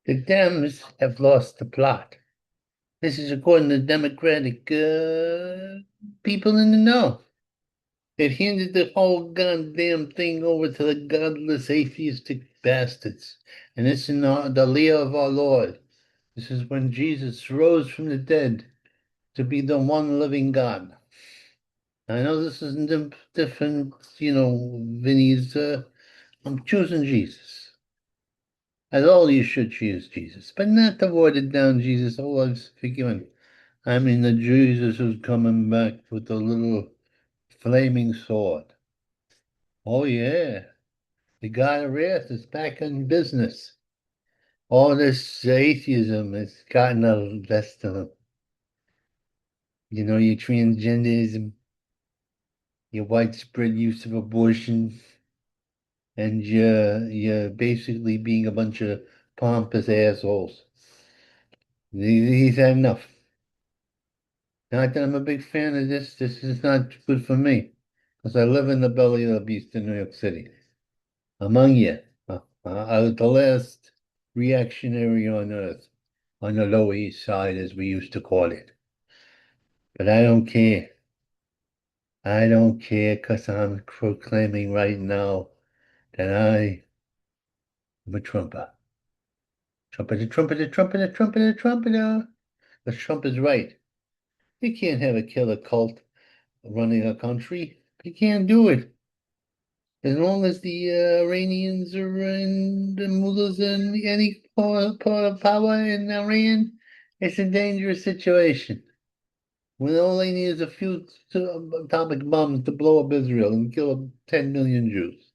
The Dems have lost the plot. This is according to Democratic people in the know. They've handed the whole goddamn thing over to the godless atheistic bastards. And this is not the year of our Lord. This is when Jesus rose from the dead to be the one living God. I know this is different, Vinny's. I'm choosing Jesus. As all you should choose Jesus, but not the watered down Jesus. Oh, I was forgiven. I mean, the Jesus who's coming back with the little flaming sword. Oh, yeah. The God of Wrath is back in business. All this atheism has gotten the best of them. Your transgenderism, your widespread use of abortion, and you're basically being a bunch of pompous assholes. He's had enough. Not that I'm a big fan of this. This is not good for me, because I live in the belly of the beast in New York City. Among you, I was the last reactionary on earth, on the Lower East Side, as we used to call it. But I don't care. I don't care, because I'm proclaiming right now that I am a trumper. Trumpeter, trumpeter, trumpeter, trumpeter, trumpeter. The Trump is right. You can't have a killer cult running a country. You can't do it. As long as the Iranians are in the mullahs in any part of power in Iran, it's a dangerous situation. When all they need is a few atomic bombs to blow up Israel and kill 10 million Jews.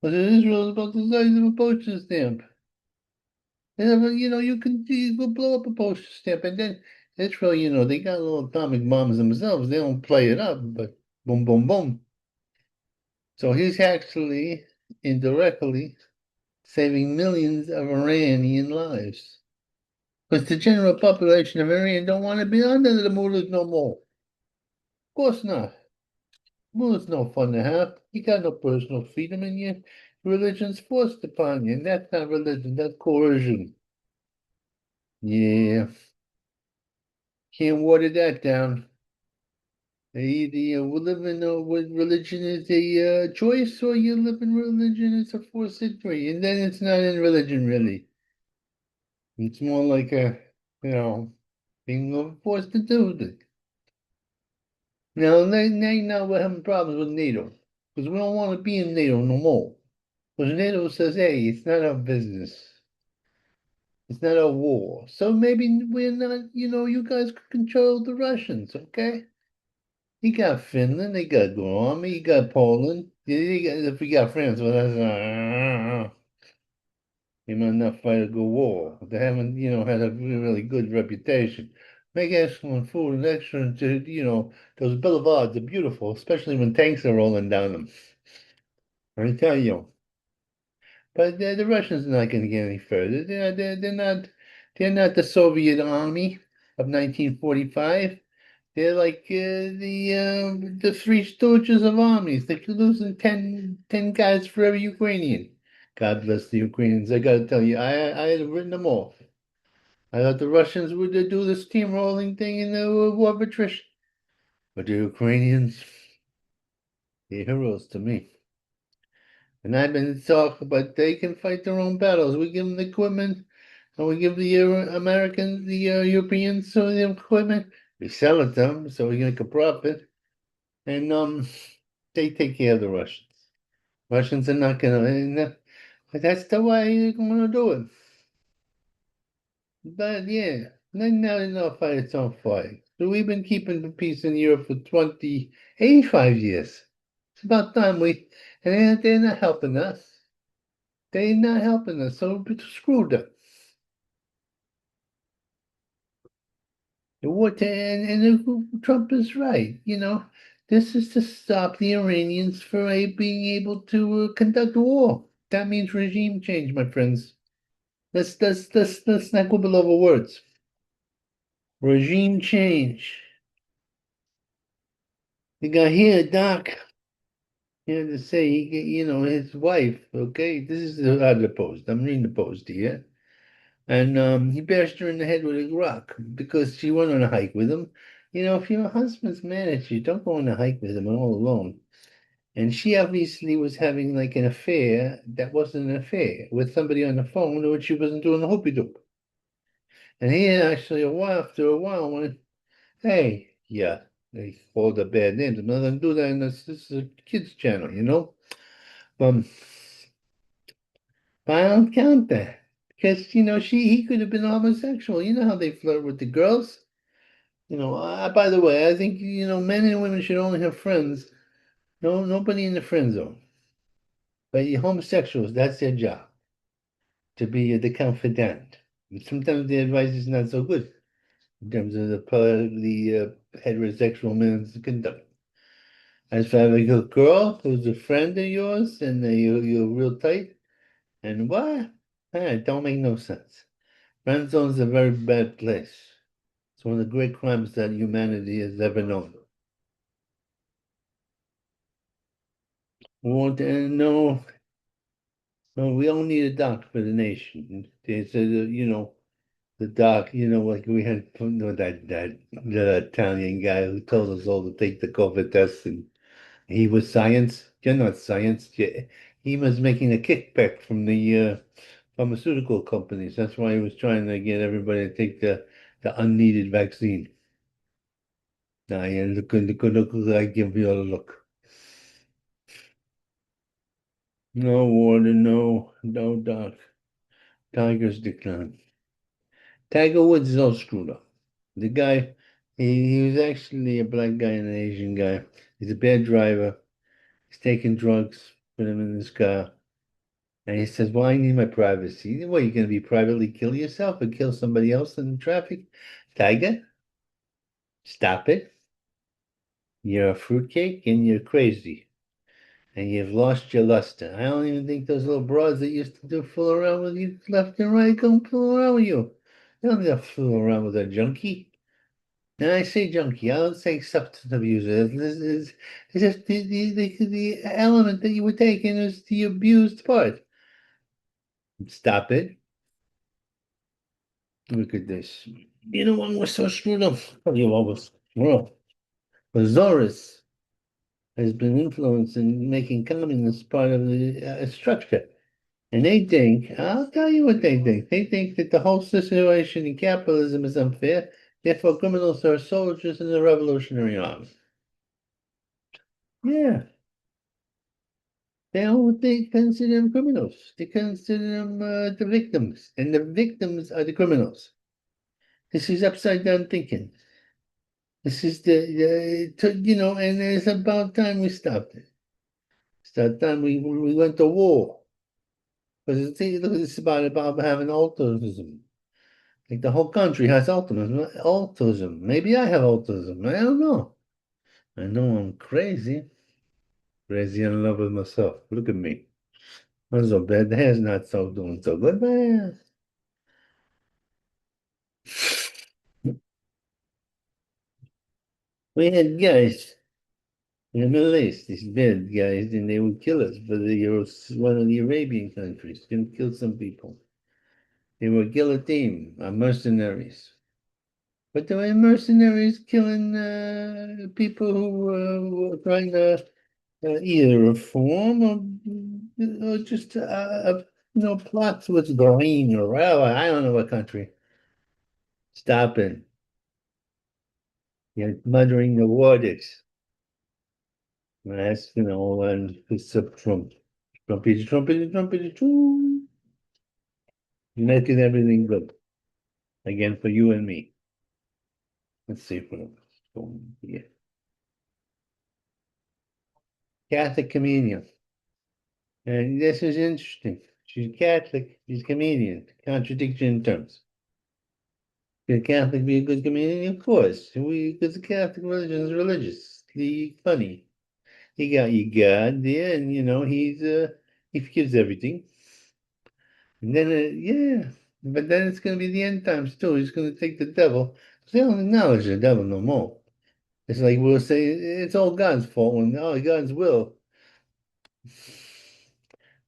But Israel is about the size of a postage stamp. And, you can blow up a postage stamp, and then Israel, they got little atomic bombs themselves. They don't play it up, but boom, boom, boom. So he's actually indirectly saving millions of Iranian lives. Because the general population of Iran don't want to be under the mullahs no more. Of course not. Mullahs no fun to have. You got no personal freedom, and your religion's forced upon you. And that's not religion, that's coercion. Yeah, can't water that down. Either you live in with religion is a choice, or you live in religion as a forced entry, and then it's not in religion really. It's more like you know, being forced to do it. Now we're having problems with NATO because we don't want to be in NATO no more. Because NATO says, hey, it's not our business. It's not our war. So maybe we're not, you guys could control the Russians, okay? You got Finland, they got the army, you got Poland. If we got France, well, that's you might not fight a good war. They haven't, had a really good reputation. Make excellent food and excellent, those boulevards are beautiful, especially when tanks are rolling down them. I tell you. But the Russians are not going to get any further. They're not the Soviet army of 1945. They're like the Three Stooges of armies. They're losing 10 guys for every Ukrainian. God bless the Ukrainians. I got to tell you, I had written them off. I thought the Russians would do the steamrolling thing in the war of attrition. But the Ukrainians, they're heroes to me. And I've been talking, but they can fight their own battles. We give them the equipment, and we give the Americans, the Europeans, so the equipment. We sell it to them, so we make a profit, and they take care of the Russians. Russians are not gonna, but that's the way they're gonna do it. But yeah, now enough fight its own fight. So we've been keeping the peace in Europe for 85 years. It's about time and they're not helping us. They're not helping us, so screw them. Trump is right. This is to stop the Iranians from being able to conduct a war. That means regime change, my friends. Let's not quibble over words. Regime change. The guy here, Doc, had to say his wife. Okay, this is the Post. I'm reading the Post here. And he bashed her in the head with a rock because she went on a hike with him. If your husband's mad at you, don't go on a hike with him all alone. And she obviously was having like an affair that wasn't an affair with somebody on the phone, which she wasn't doing the hoopy doop. And he actually, after a while, went, "Hey, yeah," they called her bad names. I'm not gonna do that. And this is a kids' channel. Um, but I don't count that because he could have been homosexual. You know how they flirt with the girls. By the way, I think men and women should only have friends. No, nobody in the friend zone. But the homosexuals, that's their job to be the confidant. And sometimes the advice is not so good in terms of the heterosexual man's conduct. As for having a girl who's a friend of yours and you're real tight, and what? It don't make no sense. Friend zone is a very bad place. It's one of the great crimes that humanity has ever known. No, no, we don't need a doc for the nation. They said, the doc, like we had that Italian guy who told us all to take the COVID test, and he was science. You're not science. He was making a kickback from the pharmaceutical companies. That's why he was trying to get everybody to take the unneeded vaccine. Now, yeah, look like give you a look. No water, no doc. Tigers decline. Tiger Woods is all screwed up. The guy, he was actually a black guy and an Asian guy. He's a bad driver. He's taking drugs, put him in his car. And he says, "Well, I need my privacy." What, you going to be privately kill yourself or kill somebody else in traffic? Tiger, stop it. You're a fruitcake and you're crazy. And you've lost your luster. I don't even think those little broads that used to do fool around with you left and right come fool around with you. They don't need to fool around with a junkie. And I say junkie, I don't say substance abuser. It's just the element that you were taking is the abused part. Stop it. Look at this. You know what was so screwed up? Tell you what was wrong. Azores has been influenced in making communists part of the structure. And they think, I'll tell you what they think. They think that the whole situation in capitalism is unfair, therefore criminals are soldiers in the Revolutionary Army. Yeah, they consider them criminals. They consider them the victims, and the victims are the criminals. This is upside down thinking. This is and it's about time we stopped it. It's about time we went to war. Because look at this about having autism. Like the whole country has autism. Autism. Maybe I have autism. I don't know. I know I'm crazy. Crazy in love with myself. Look at me. I'm so bad. The hair's not so doing so good, man. We had guys in the Middle East, these bad guys, and they would kill us for one of the Arabian countries. Can kill some people. They were guillotine, mercenaries. But there were mercenaries killing people who were trying to either reform or just plots with green or whatever. I don't know what country. Stop it. You're muttering the waters. That's, and it's up Trump. Trumpity. You're making everything good. Again, for you and me. Let's see if we're going here. Catholic comedian. And this is interesting. She's Catholic, she's comedian. Contradiction in terms. Can a Catholic be a good comedian? Of course. Because the Catholic religion is religious. Funny. You got your God there, and he forgives everything. And then yeah, but then it's gonna be the end times too. He's gonna take the devil. They don't acknowledge the devil no more. It's like we'll say it's all God's fault when God's will.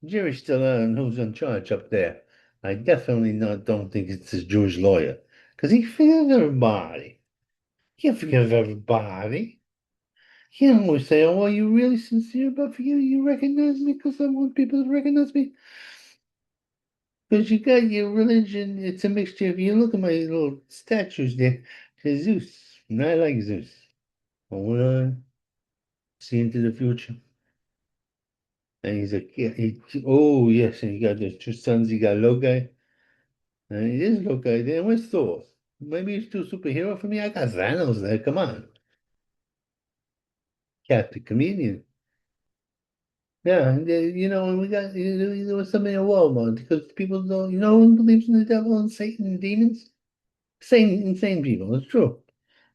Jury's still on who's in charge up there. I definitely not don't think it's this Jewish lawyer because he forgives everybody. He forgives everybody. He don't always say, "Oh, are you really sincere about forgiving? You recognize me because I want people to recognize me." Because you got your religion, it's a mixture. If you look at my little statues there, there's Zeus, and I like Zeus. I want to see into the future. And he's a kid. Oh, yes, and he got the two sons. He got Loki, and he is Loki. Then where's Thor? Maybe he's too superhero for me. I got Thanos there. Come on. Captain Comedian. Yeah, and, and we got, there was something in Walmart because people don't, who believes in the devil and Satan and demons? Insane people. It's true.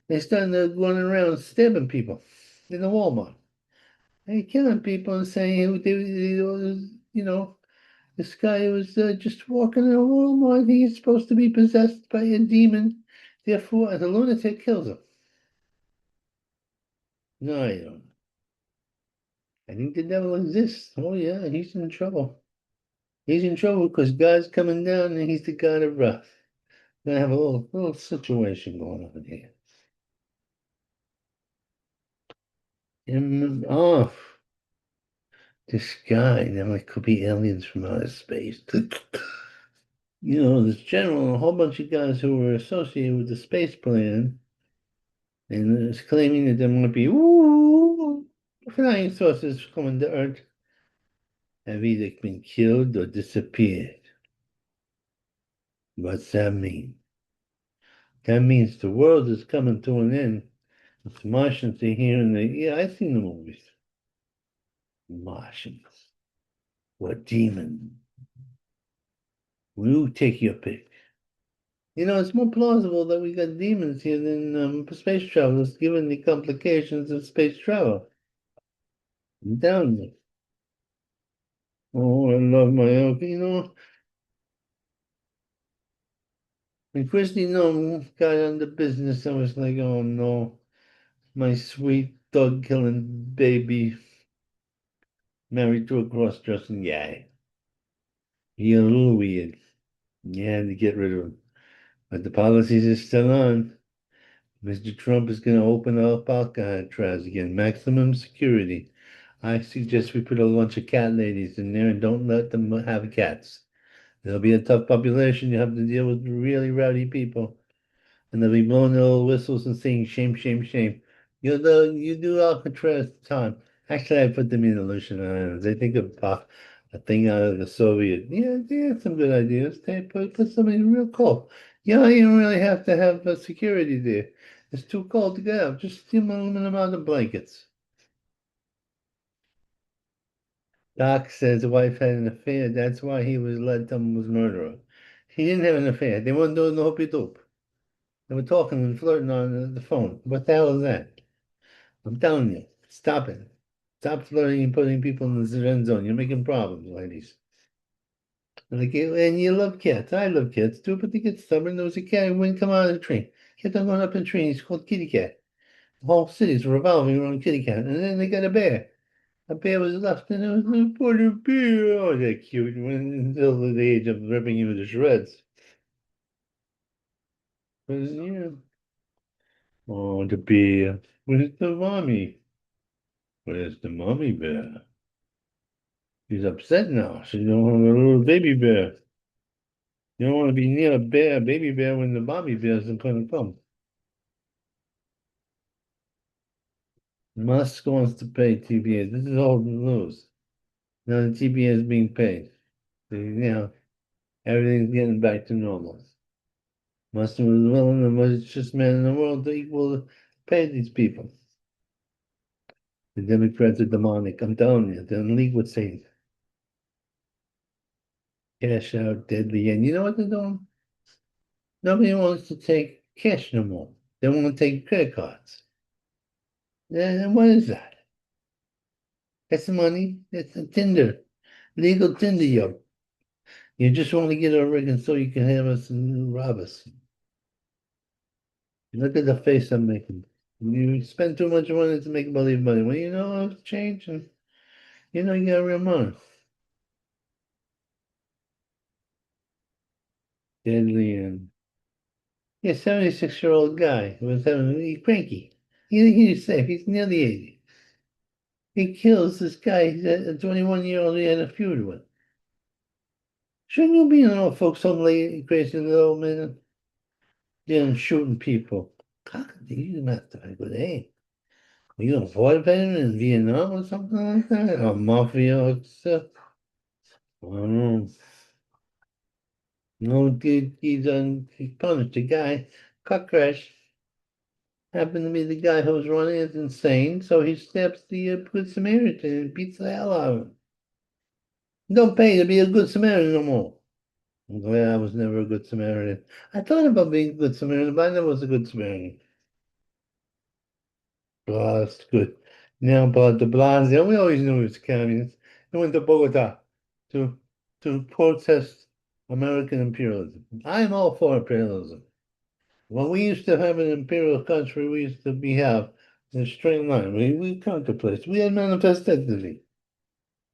They're starting to run around stabbing people in the Walmart. They're killing people and saying, this guy was just walking in a Walmart. He's supposed to be possessed by a demon. Therefore, the lunatic kills him. No, I don't. I think the devil exists. Oh, yeah, he's in trouble. He's in trouble because God's coming down and he's the God of wrath. Gonna have a little situation going on here. Oh, this guy, now it could be aliens from outer space. This general and a whole bunch of guys who were associated with the space plan and is claiming that there might be flying saucers coming to Earth have either been killed or disappeared. What's that mean? That means the world is coming to an end. It's Martians are here and yeah, I've seen the movies. Martians. What demon? You take your pick. It's more plausible that we got demons here than space travelers, given the complications of space travel. I'm down there. Oh, I love my own. When Christy Nome got on the business, I was like, oh no, my sweet dog killing baby married to a cross dressing guy. He a little weird. You had to get rid of him. But the policies are still on. Mr. Trump is going to open up Alcatraz again, maximum security. I suggest we put a bunch of cat ladies in there and don't let them have cats. There'll be a tough population. You have to deal with really rowdy people. And they'll be blowing their little whistles and saying, shame, shame, shame. You do Alcatraz time. Actually, I put them in Aleutian Islands. They think of a thing out of the Soviet. Yeah, they had some good ideas. They put something real cool. You don't really have to have security there. It's too cold to get out. Just aluminum amount of blankets. Doc says the wife had an affair. That's why he was led them was murderer. He didn't have an affair. They weren't doing the hoopy doop. They were talking and flirting on the phone. What the hell is that? I'm telling you, stop it. Stop flirting and putting people in the red zone. You're making problems, ladies. And you love cats. I love cats too, but they get stubborn. There was a cat who wouldn't come out of the tree. Kept on going up in the tree. He's called Kitty Cat. The whole city's revolving around Kitty Cat. And then they got a bear. A bear was left, and it was a poor little bear. Oh, they're cute. Until the age of ripping you to shreds. But, yeah. Oh, the bear. Where's the mommy? Where's the mommy bear? She's upset now. She don't want a little baby bear. You don't want to be near a baby bear, when the mommy bear isn't going to come. Musk wants to pay TBS. This is all the news. Now the TBS is being paid. So, everything's getting back to normal. Musk was willing, the richest man in the world, to equal pay these people. The Democrats are demonic. I'm telling you, they're in league with Satan. Cash out, deadly. And you know what they're doing? Nobody wants to take cash no more. They want to take credit cards. And what is that? That's the money. That's a Tinder. Legal Tinder, yo. You just want to get a rig and so you can have us and rob us. Look at the face I'm making. You spend too much money to make believe money. Well, it's change and you got real money. deadly and yeah, 76-year-old guy who was having he cranky. He's safe. He's nearly 80. He kills this guy, a 21-year-old he had a feud with. Shouldn't you be in an old folks home late, crazy little man? Then shooting people. God, you must have a good aim. Are you a war veteran in Vietnam or something like that? Or mafia or stuff? I don't know. No, he punished the guy. Car crash. Happened to be the guy who was running is insane, so he stabs the Good Samaritan and beats the hell out of him. Don't pay to be a Good Samaritan no more. I'm glad I was never a Good Samaritan. I thought about being a Good Samaritan, but I never was a Good Samaritan. Oh, that's good. Now, but de Blasio, we always knew he was communist. He went to Bogota to to protest American imperialism. I'm all for imperialism. When we used to have an imperial country, we used to be have in a straight line. We contemplate. We had manifest destiny.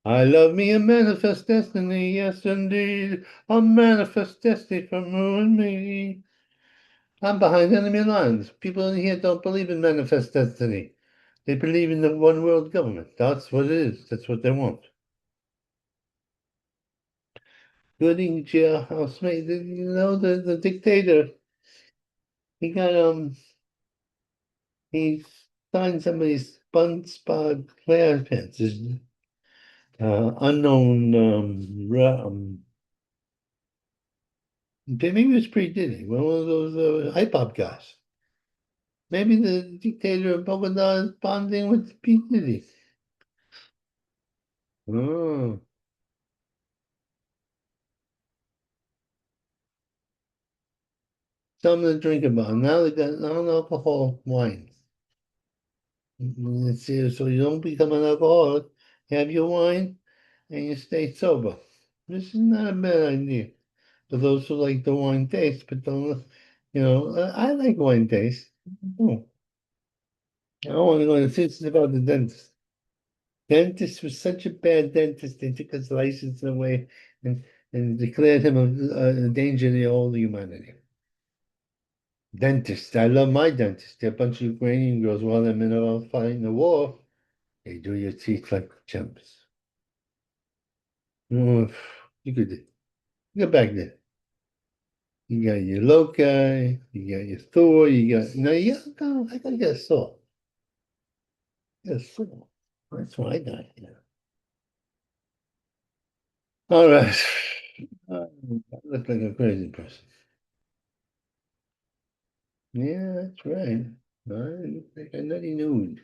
I love me a manifest destiny, yes indeed. A manifest destiny from you and me. I'm behind enemy lines. People in here don't believe in manifest destiny. They believe in the one world government. That's what it is. That's what they want. Gooding jailhouse mate, the dictator. He got he signed somebody's spot glass pants. This unknown maybe it was pre Diddy, one of those hip hop guys. Maybe the dictator of Bogota is bonding with P. Diddy. Oh, something to drink about. Now they got non-alcohol wines. So you don't become an alcoholic, have your wine, and you stay sober. This is not a bad idea for those who like the wine taste, but don't, I like wine taste. Oh, I don't want to go and see this about the dentist. Dentist was such a bad dentist, they took his license away and declared him a danger to all humanity. Dentist, I love my dentist. They're a bunch of Ukrainian girls while they're in fighting the war. They do your teeth like chumps. Oh, you could get back there. You got your Loki, you got your Thor, you got no, I gotta get a saw. Get a saw. That's what I got here. All right. I look like a crazy person. Yeah, that's right. I look like a nutty nude.